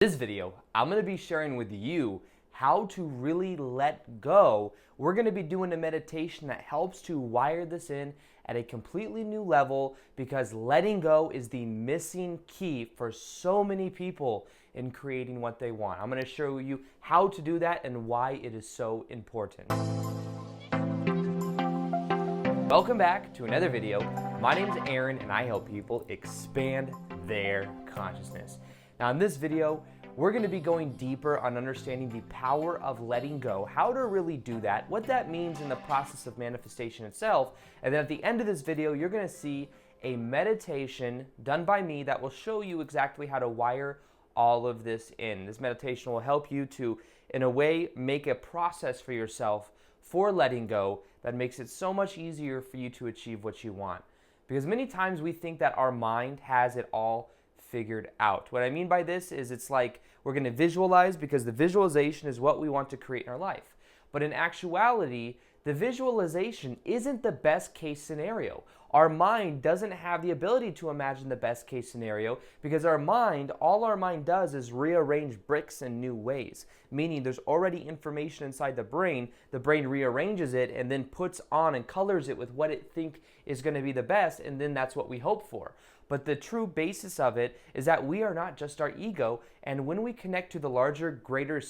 This video, I'm going to be sharing with you how to really let go. We're going to be doing a meditation that helps to wire this in at a completely new level because letting go is the missing key for so many people in creating what they want. I'm going to show you how to do that and why it is so important. Welcome back to another video. My name is Aaron and I help people expand their consciousness. Now in this video, we're going to be going deeper on understanding the power of letting go, how to really do that, what that means in the process of manifestation itself, and then at the end of this video, you're going to see a meditation done by me that will show you exactly how to wire all of this in. This meditation will help you to, in a way, make a process for yourself for letting go that makes it so much easier for you to achieve what you want. Because many times we think that our mind has it all figured out. What I mean by this is it's like we're going to visualize because the visualization is what we want to create in our life. But in actuality, the visualization isn't the best case scenario. Our mind doesn't have the ability to imagine the best case scenario because all our mind does is rearrange bricks in new ways. Meaning there's already information inside the brain rearranges it and then puts on and colors it with what it thinks is going to be the best, and then that's what we hope for. But the true basis of it is that we are not just our ego, and when we connect to the larger, greater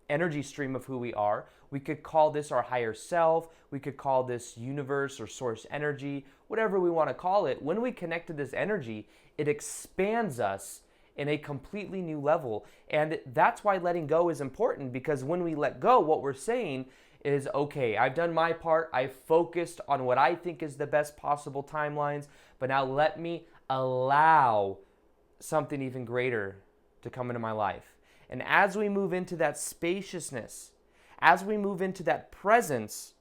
energy stream of who we are, we could call this our higher self, we could call this universe or source energy, whatever we want to call it. When we connect to this energy, it expands us in a completely new level. And that's why letting go is important, because when we let go, what we're saying is, okay, I've done my part, I've focused on what I think is the best possible timelines, but now let me allow something even greater to come into my life. And as we move into that spaciousness, as we move into that presence,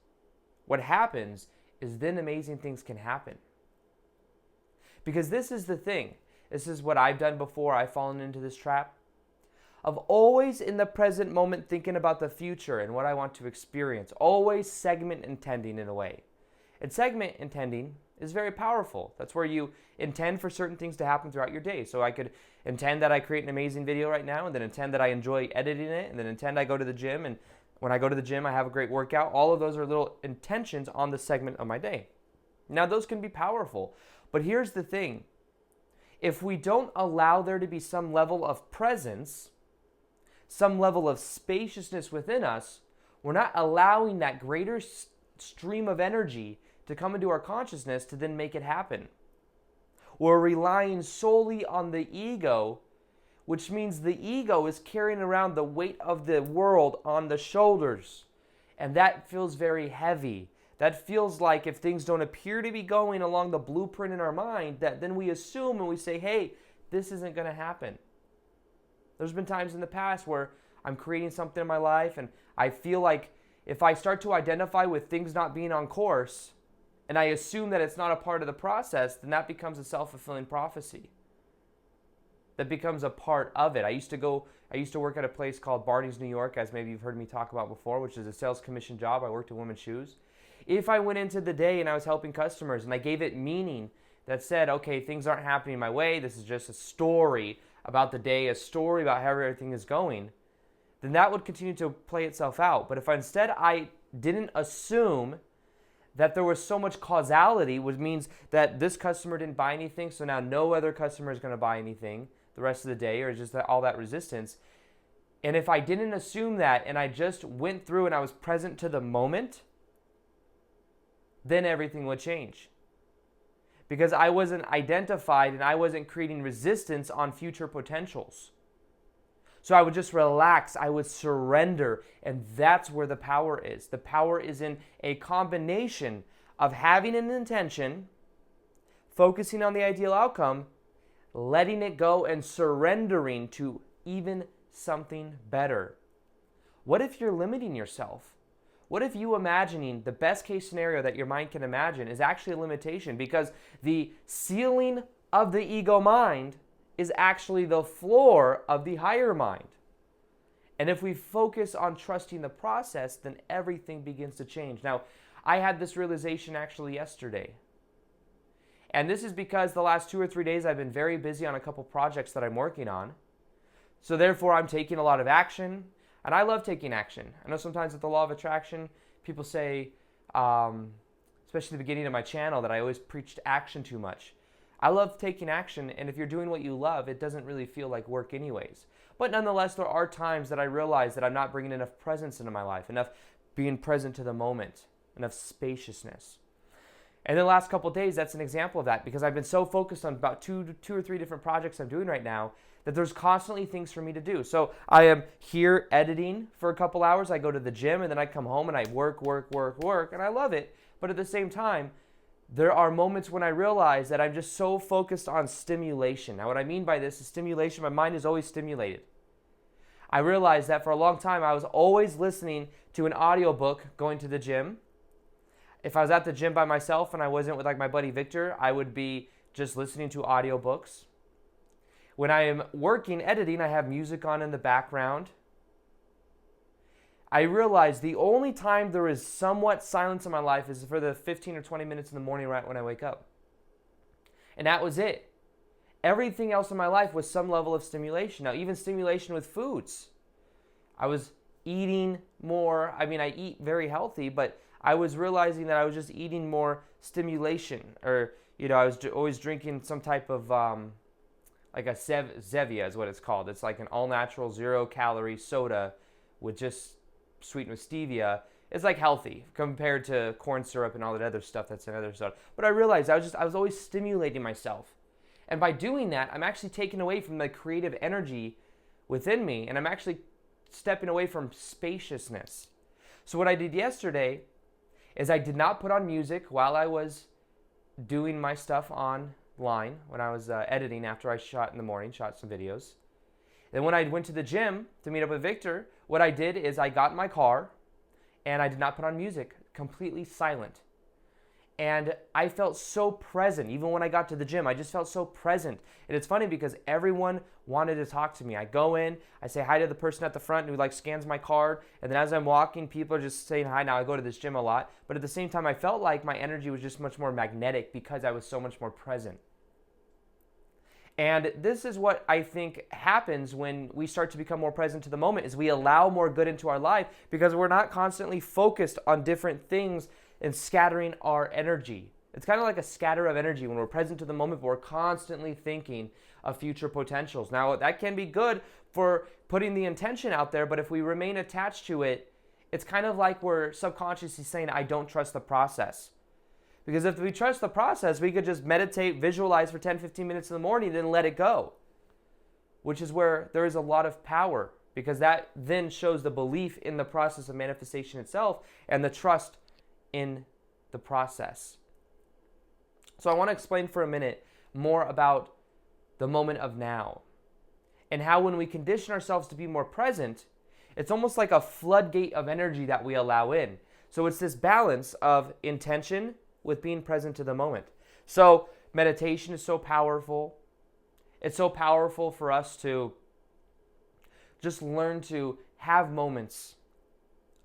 what happens is then amazing things can happen. Because this is the thing. This is what I've done before. I've fallen into this trap of always in the present moment thinking about the future and what I want to experience. Always segment intending in a way. And segment intending is very powerful. That's where you intend for certain things to happen throughout your day. So I could intend that I create an amazing video right now, and then intend that I enjoy editing it, and then intend I go to the gym, and when I go to the gym I have a great workout. All of those are little intentions on the segment of my day. Now those can be powerful, but here's the thing. If we don't allow there to be some level of presence, some level of spaciousness within us, we're not allowing that greater stream of energy to come into our consciousness to then make it happen. We're relying solely on the ego, which means the ego is carrying around the weight of the world on the shoulders. And that feels very heavy. That feels like if things don't appear to be going along the blueprint in our mind, that then we assume and we say, hey, this isn't going to happen. There's been times in the past where I'm creating something in my life and I feel like if I start to identify with things not being on course, and I assume that it's not a part of the process, then that becomes a self-fulfilling prophecy. That becomes a part of it. I used to work at a place called Barney's, New York, as maybe you've heard me talk about before, which is a sales commission job. I worked in women's shoes. If I went into the day and I was helping customers and I gave it meaning that said, okay, things aren't happening my way, this is just a story about the day, a story about how everything is going, then that would continue to play itself out. But if instead I didn't assume that there was so much causality, which means that this customer didn't buy anything, so now no other customer is going to buy anything the rest of the day, or just all that resistance. And if I didn't assume that and I just went through and I was present to the moment, then everything would change. Because I wasn't identified and I wasn't creating resistance on future potentials. So I would just relax, I would surrender, and that's where the power is. The power is in a combination of having an intention, focusing on the ideal outcome, letting it go, and surrendering to even something better. What if you're limiting yourself? What if you imagining the best case scenario that your mind can imagine is actually a limitation, because the ceiling of the ego mind is actually the floor of the higher mind. And if we focus on trusting the process, then everything begins to change. Now, I had this realization actually yesterday. And this is because the last 2 or 3 days I've been very busy on a couple projects that I'm working on. So therefore, I'm taking a lot of action, and I love taking action. I know sometimes with the law of attraction, people say, especially at the beginning of my channel, that I always preached action too much. I love taking action, and if you're doing what you love, it doesn't really feel like work anyways. But nonetheless, there are times that I realize that I'm not bringing enough presence into my life, enough being present to the moment, enough spaciousness. And the last couple of days, that's an example of that, because I've been so focused on about two or three different projects I'm doing right now that there's constantly things for me to do. So I am here editing for a couple hours. I go to the gym, and then I come home and I work, and I love it. But at the same time, there are moments when I realize that I'm just so focused on stimulation. Now, what I mean by this is stimulation. My mind is always stimulated. I realized that for a long time, I was always listening to an audiobook going to the gym. If I was at the gym by myself and I wasn't with like my buddy Victor, I would be just listening to audiobooks. When I am working, editing, I have music on in the background. I realized the only time there is somewhat silence in my life is for the 15 or 20 minutes in the morning right when I wake up. And that was it. Everything else in my life was some level of stimulation. Now, even stimulation with foods. I was eating more. I mean, I eat very healthy, but I was realizing that I was just eating more stimulation. Or, I was always drinking some type of, like a Zevia is what it's called. It's like an all-natural, zero-calorie soda with just sweetened with stevia. It's like healthy compared to corn syrup and all that other stuff that's in other stuff. But I realized I was always stimulating myself. And by doing that, I'm actually taking away from the creative energy within me, and I'm actually stepping away from spaciousness. So what I did yesterday is I did not put on music while I was doing my stuff online, when I was editing after I shot in the morning, shot some videos. Then when I went to the gym to meet up with Victor, what I did is I got in my car and I did not put on music, completely silent. And I felt so present. Even when I got to the gym, I just felt so present. And it's funny because everyone wanted to talk to me. I go in, I say hi to the person at the front who scans my card. And then as I'm walking, people are just saying hi. Now I go to this gym a lot. But at the same time, I felt like my energy was just much more magnetic because I was so much more present. And this is what I think happens when we start to become more present to the moment, is we allow more good into our life because we're not constantly focused on different things and scattering our energy. It's kind of like a scatter of energy when we're present to the moment, but we're constantly thinking of future potentials. Now, that can be good for putting the intention out there, but if we remain attached to it, it's kind of like we're subconsciously saying, I don't trust the process. Because if we trust the process, we could just meditate, visualize for 10, 15 minutes in the morning, then let it go. Which is where there is a lot of power, because that then shows the belief in the process of manifestation itself and the trust in the process. So I want to explain for a minute more about the moment of now and how when we condition ourselves to be more present, it's almost like a floodgate of energy that we allow in. So it's this balance of intention with being present to the moment. So meditation is so powerful. It's so powerful for us to just learn to have moments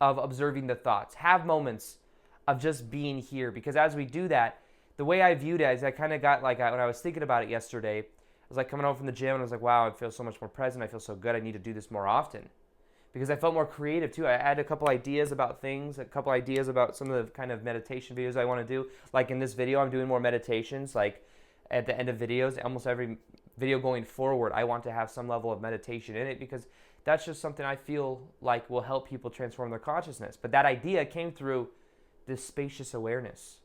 of observing the thoughts, have moments of just being here. Because as we do that, the way I viewed it is I kind of got when I was thinking about it yesterday, I was like coming home from the gym and I was like, wow, I feel so much more present. I feel so good. I need to do this more often. Because I felt more creative too. I had a couple ideas about things, a couple ideas about some of the kind of meditation videos I want to do. Like in this video, I'm doing more meditations. Like at the end of videos, almost every video going forward, I want to have some level of meditation in it because that's just something I feel like will help people transform their consciousness. But that idea came through this spacious awareness.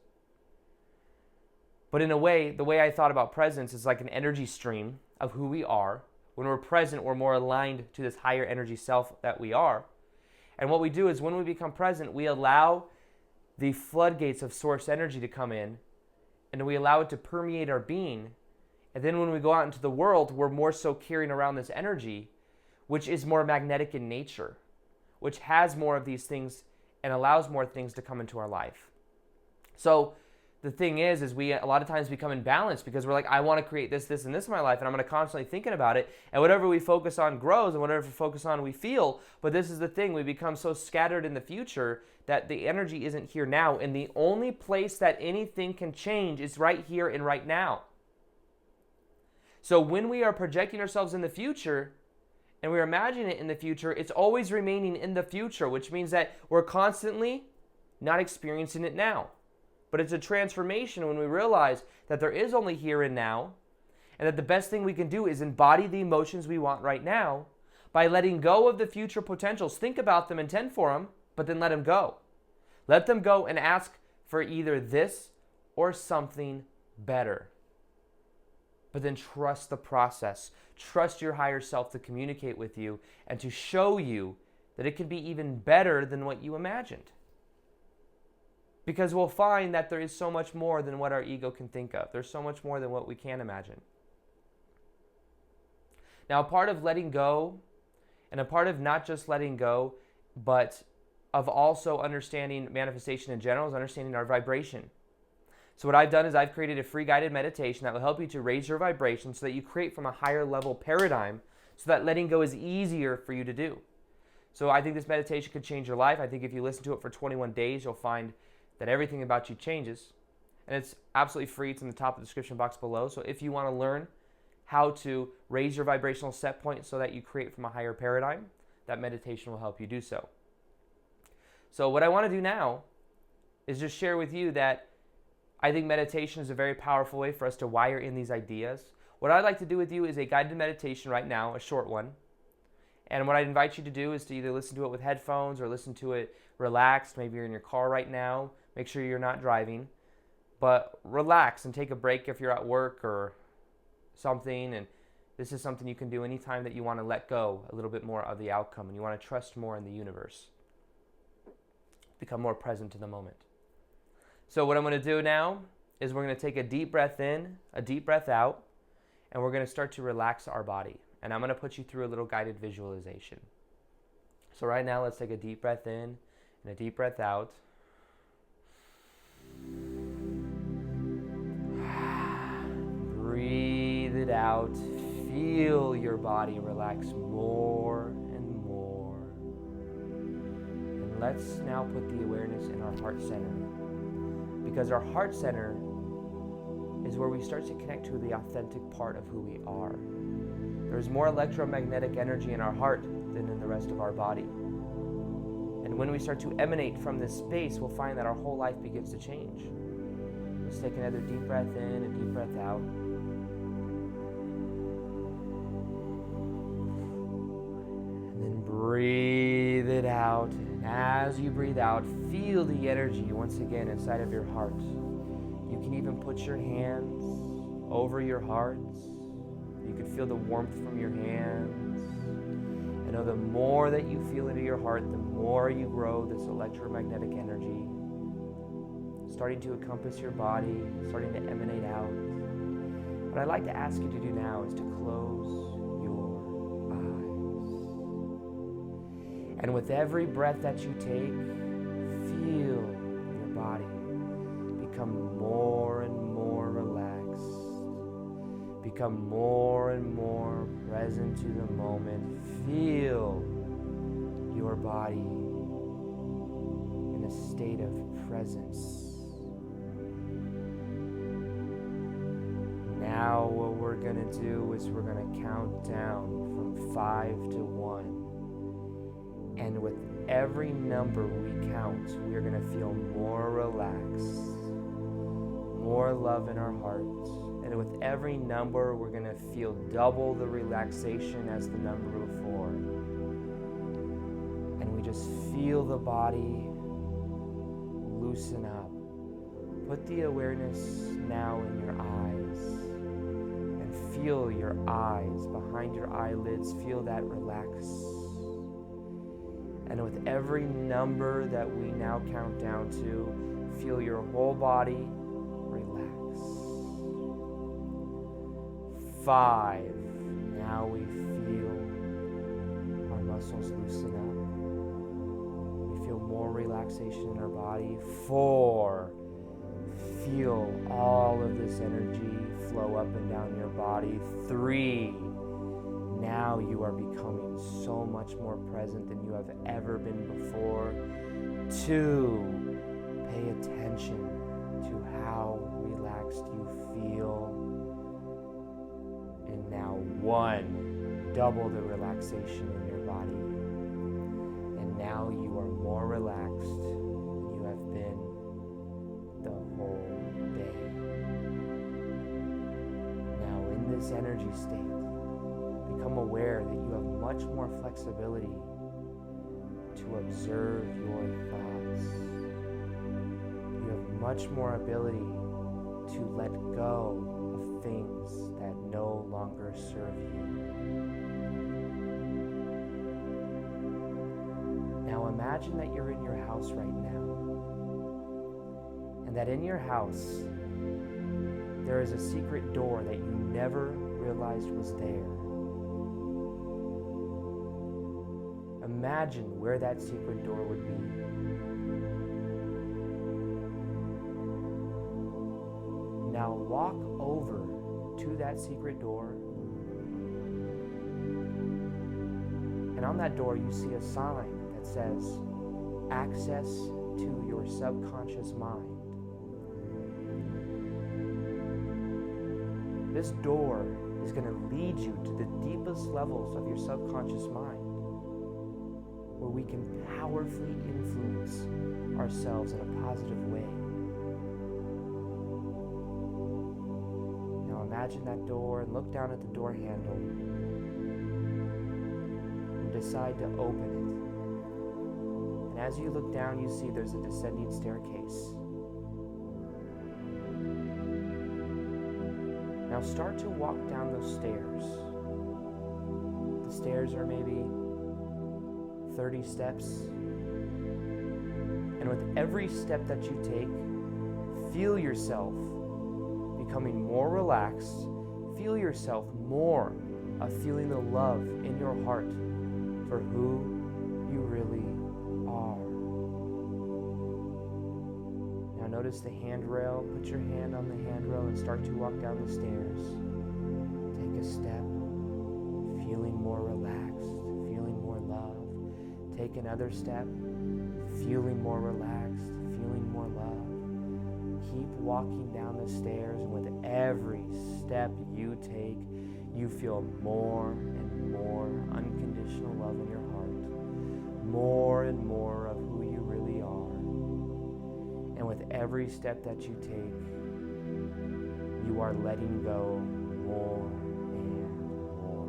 But in a way, the way I thought about presence is like an energy stream of who we are. When we're present, we're more aligned to this higher energy self that we are. And what we do is when we become present, we allow the floodgates of source energy to come in, and we allow it to permeate our being. And then when we go out into the world, we're more so carrying around this energy, which is more magnetic in nature, which has more of these things and allows more things to come into our life. So the thing is we a lot of times become imbalanced because we're like, I want to create this, this, and this in my life, and I'm going to constantly thinking about it. And whatever we focus on grows, and whatever we focus on, we feel. But this is the thing, we become so scattered in the future that the energy isn't here now. And the only place that anything can change is right here and right now. So when we are projecting ourselves in the future, and we're imagining it in the future, it's always remaining in the future, which means that we're constantly not experiencing it now. But it's a transformation when we realize that there is only here and now, and that the best thing we can do is embody the emotions we want right now by letting go of the future potentials. Think about them, intend for them, but then let them go. Let them go and ask for either this or something better. But then trust the process. Trust your higher self to communicate with you and to show you that it can be even better than what you imagined. Because we'll find that there is so much more than what our ego can think of. There's so much more than what we can imagine. Now, a part of letting go, and a part of not just letting go, but of also understanding manifestation in general, is understanding our vibration. So what I've done is I've created a free guided meditation that will help you to raise your vibration so that you create from a higher level paradigm so that letting go is easier for you to do. So I think this meditation could change your life. I think if you listen to it for 21 days, you'll find that everything about you changes. And it's absolutely free. It's in the top of the description box below. So if you want to learn how to raise your vibrational set point so that you create from a higher paradigm, that meditation will help you do so. So what I want to do now is just share with you that I think meditation is a very powerful way for us to wire in these ideas. What I'd like to do with you is a guided meditation right now, a short one. And what I'd invite you to do is to either listen to it with headphones or listen to it relaxed. Maybe you're in your car right now. Make sure you're not driving. But relax and take a break if you're at work or something. And this is something you can do anytime that you want to let go a little bit more of the outcome and you want to trust more in the universe. Become more present to the moment. So what I'm going to do now is we're going to take a deep breath in, a deep breath out, and we're going to start to relax our body. And I'm going to put you through a little guided visualization. So right now, let's take a deep breath in and a deep breath out. Breathe it out. Feel your body relax more and more. And let's now put the awareness in our heart center. Because our heart center is where we start to connect to the authentic part of who we are. There's more electromagnetic energy in our heart than in the rest of our body. And when we start to emanate from this space, we'll find that our whole life begins to change. Let's take another deep breath in and deep breath out. And then breathe it out. And as you breathe out, feel the energy once again inside of your heart. You can even put your hands over your heart. You can feel the warmth from your hands. And know the more that you feel into your heart, the more you grow this electromagnetic energy, starting to encompass your body, starting to emanate out. What I'd like to ask you to do now is to close your eyes. And with every breath that you take, feel your body become more and more relaxed. Become more and more present to the moment. Feel your body in a state of presence. Now what we're going to do is we're going to count down from 5 to 1. And with every number we count, we're going to feel more relaxed, more love in our hearts. And with every number, we're going to feel double the relaxation as the number before. And we just feel the body loosen up. Put the awareness now in your eyes. And feel your eyes behind your eyelids. Feel that relax. And with every number that we now count down to, feel your whole body relax. 5. Now we feel our muscles loosen up. We feel more relaxation in our body. 4. Feel all of this energy flow up and down your body. 3. Now you are becoming so much more present than you have ever been before. 2. Pay attention to how relaxed you feel. And now 1. double the relaxation in your body. And now you are more relaxed than you have been the whole day. Now in this energy state, become aware that you have much more flexibility to observe your thoughts. You have much more ability to let go of things that no longer serve you. Now imagine that you're in your house right now, and that in your house there is a secret door that you never realized was there. Imagine where that secret door would be. Now walk over to that secret door, and on that door you see a sign that says, "Access to your subconscious mind." This door is going to lead you to the deepest levels of your subconscious mind, where we can powerfully influence ourselves in a positive way. Now imagine that door and look down at the door handle and decide to open it. And as you look down, you see there's a descending staircase. Now start to walk down those stairs. The stairs are maybe 30 steps. And with every step that you take, feel yourself becoming more relaxed. Feel yourself more of feeling the love in your heart for who you really are. Now notice the handrail. Put your hand on the handrail and start to walk down the stairs. Take a step, feeling more relaxed, feeling more love. Take another step, feeling more relaxed, feeling more love. Keep walking down the stairs, and with every step you take, you feel more and more unconditional love in your heart, more and more of who you really are. And with every step that you take, you are letting go more and more.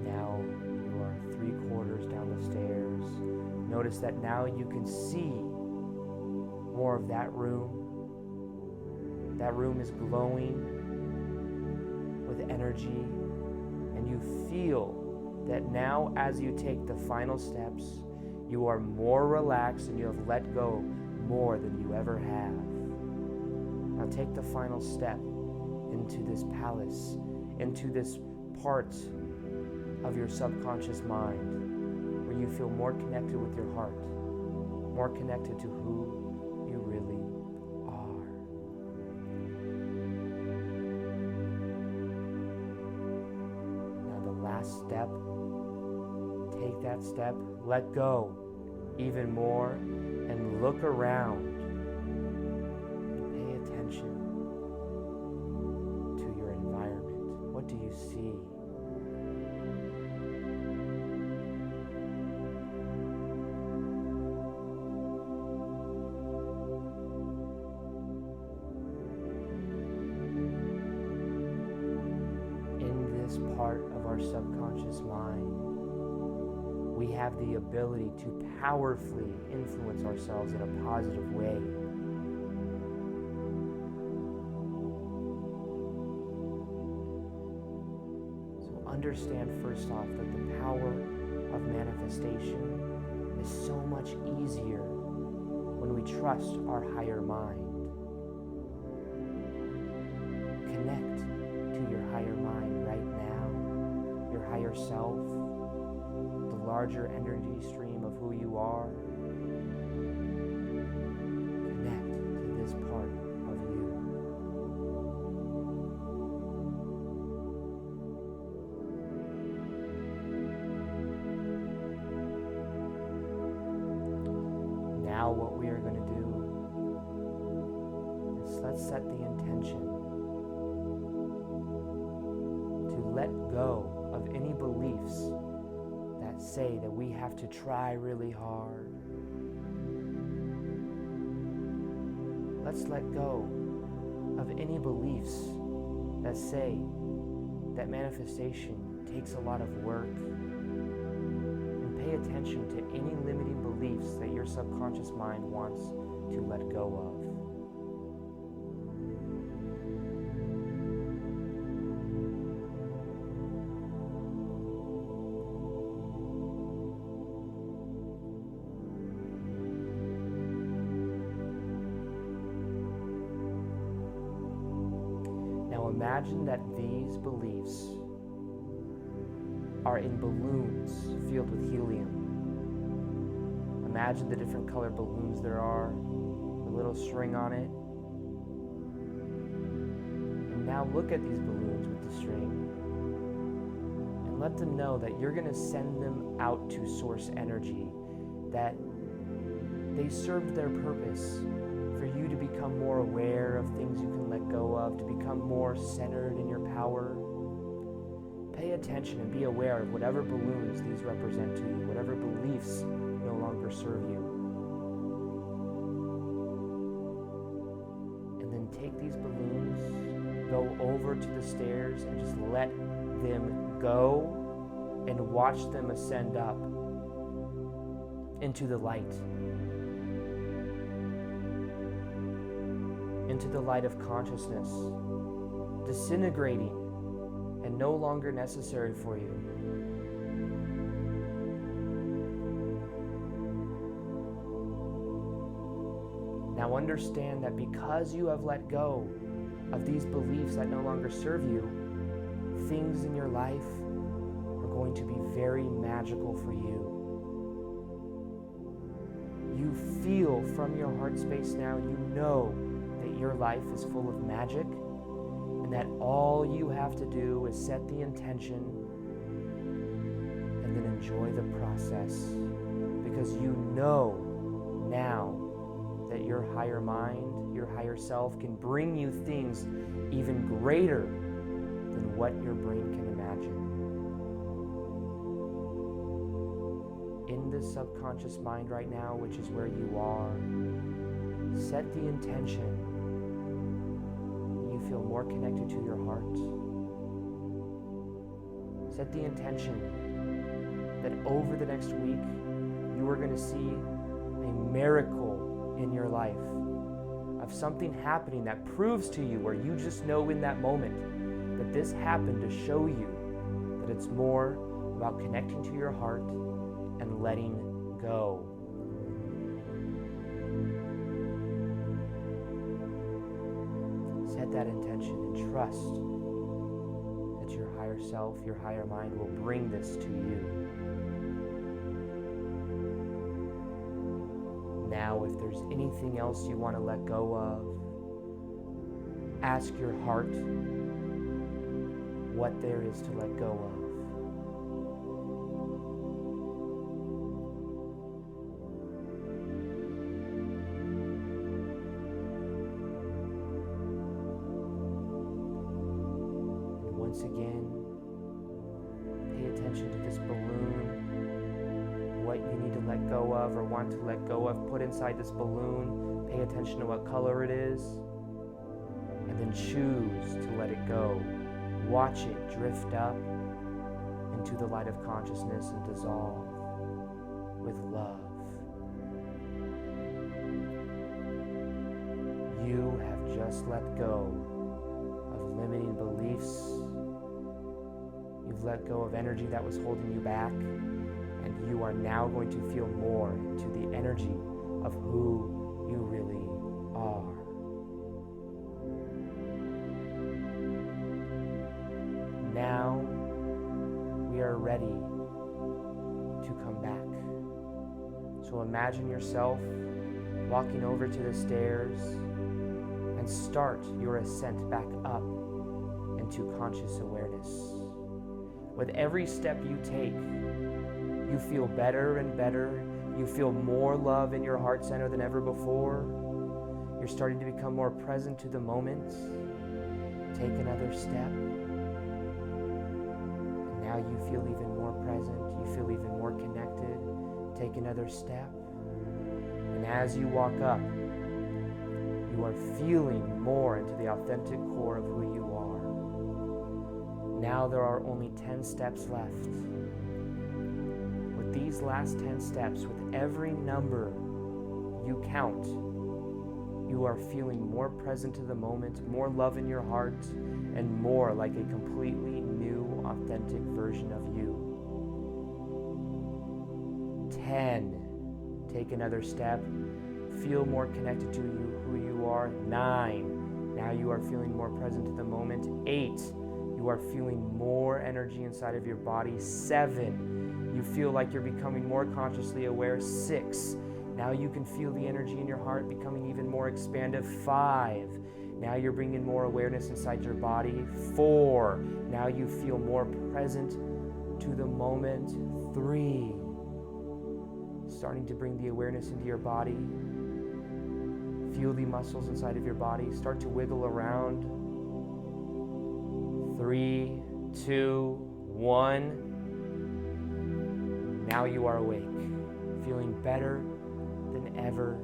Now you are 3/4 down the stairs. Notice that now you can see more of that room. That room is glowing with energy, and you feel that now as you take the final steps, you are more relaxed and you have let go more than you ever have. Now take the final step into this palace, into this part of your subconscious mind, where you feel more connected with your heart, more connected to who you really are. Now the last step, take that step, let go even more, and look around. Pay attention to your environment. What do you see? Part of our subconscious mind, we have the ability to powerfully influence ourselves in a positive way. So understand first off that the power of manifestation is so much easier when we trust our higher mind. Connect to your higher mind right now, your higher self, the larger energy stream of who you are. Connect to this part of you. Now what we are going to do is let's set the intention let go of any beliefs that say that we have to try really hard. Let's let go of any beliefs that say that manifestation takes a lot of work, and pay attention to any limiting beliefs that your subconscious mind wants to let go of. Now imagine that these beliefs are in balloons filled with helium. Imagine the different colored balloons there are, the little string on it. And now look at these balloons with the string and let them know that you're going to send them out to source energy, that they served their purpose for you to become more aware of things you can let go of, to become more centered in your power. Pay attention and be aware of whatever balloons these represent to you, whatever beliefs no longer serve you. And then take these balloons, go over to the stairs and just let them go and watch them ascend up into the light. Into the light of consciousness, disintegrating and no longer necessary for you. Now understand that because you have let go of these beliefs that no longer serve you, things in your life are going to be very magical for you. You feel from your heart space now, you know that your life is full of magic, and that all you have to do is set the intention and then enjoy the process, because you know now that your higher mind, your higher self can bring you things even greater than what your brain can imagine. In the subconscious mind right now, which is where you are, set the intention. You feel more connected to your heart. Set the intention that over the next week, you are going to see a miracle in your life of something happening that proves to you, or you just know in that moment that this happened to show you that it's more about connecting to your heart and letting go. Set that intention and trust that your higher self, your higher mind will bring this to you. Now, if there's anything else you want to let go of, ask your heart what there is to let go of. Once again, pay attention to this balloon, what you need to let go of or want to let go of. Put inside this balloon, pay attention to what color it is, and then choose to let it go. Watch it drift up into the light of consciousness and dissolve with love. You have just let go of limiting beliefs. You've let go of energy that was holding you back, and you are now going to feel more into the energy of who you really are. Now we are ready to come back. So imagine yourself walking over to the stairs and start your ascent back up into conscious awareness. With every step you take, you feel better and better. You feel more love in your heart center than ever before. You're starting to become more present to the moment. Take another step. Now you feel even more present. You feel even more connected. Take another step. And as you walk up, you are feeling more into the authentic core of who you are. Now there are only 10 steps left. With these last 10 steps, with every number you count, you are feeling more present to the moment, more love in your heart, and more like a completely new, authentic version of you. 10. Take another step. Feel more connected to who you are. 9. Now you are feeling more present to the moment. 8. You are feeling more energy inside of your body. 7. You feel like you're becoming more consciously aware. 6. Now you can feel the energy in your heart becoming even more expansive. 5. Now you're bringing more awareness inside your body. 4. Now you feel more present to the moment. 3. Starting to bring the awareness into your body. Feel the muscles inside of your body. Start to wiggle around. 3, 2, 1. Now you are awake, feeling better than ever,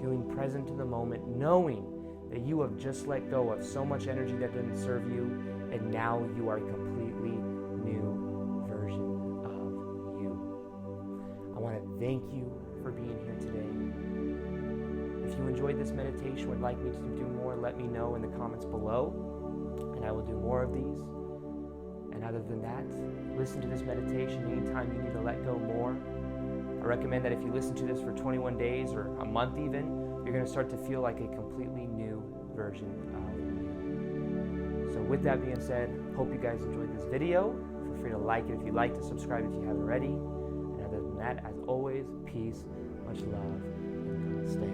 feeling present to the moment, knowing that you have just let go of so much energy that didn't serve you, and now you are a completely new version of you. I want to thank you for being here today. If you enjoyed this meditation, would like me to do more, let me know in the comments below, and I will do more of these. And other than that, listen to this meditation anytime you need to let go more. I recommend that if you listen to this for 21 days or a month even, you're going to start to feel like a completely new version of you. So with that being said, hope you guys enjoyed this video. Feel free to like it if you liked it, subscribe if you haven't already. And other than that, as always, peace, much love, and namaste.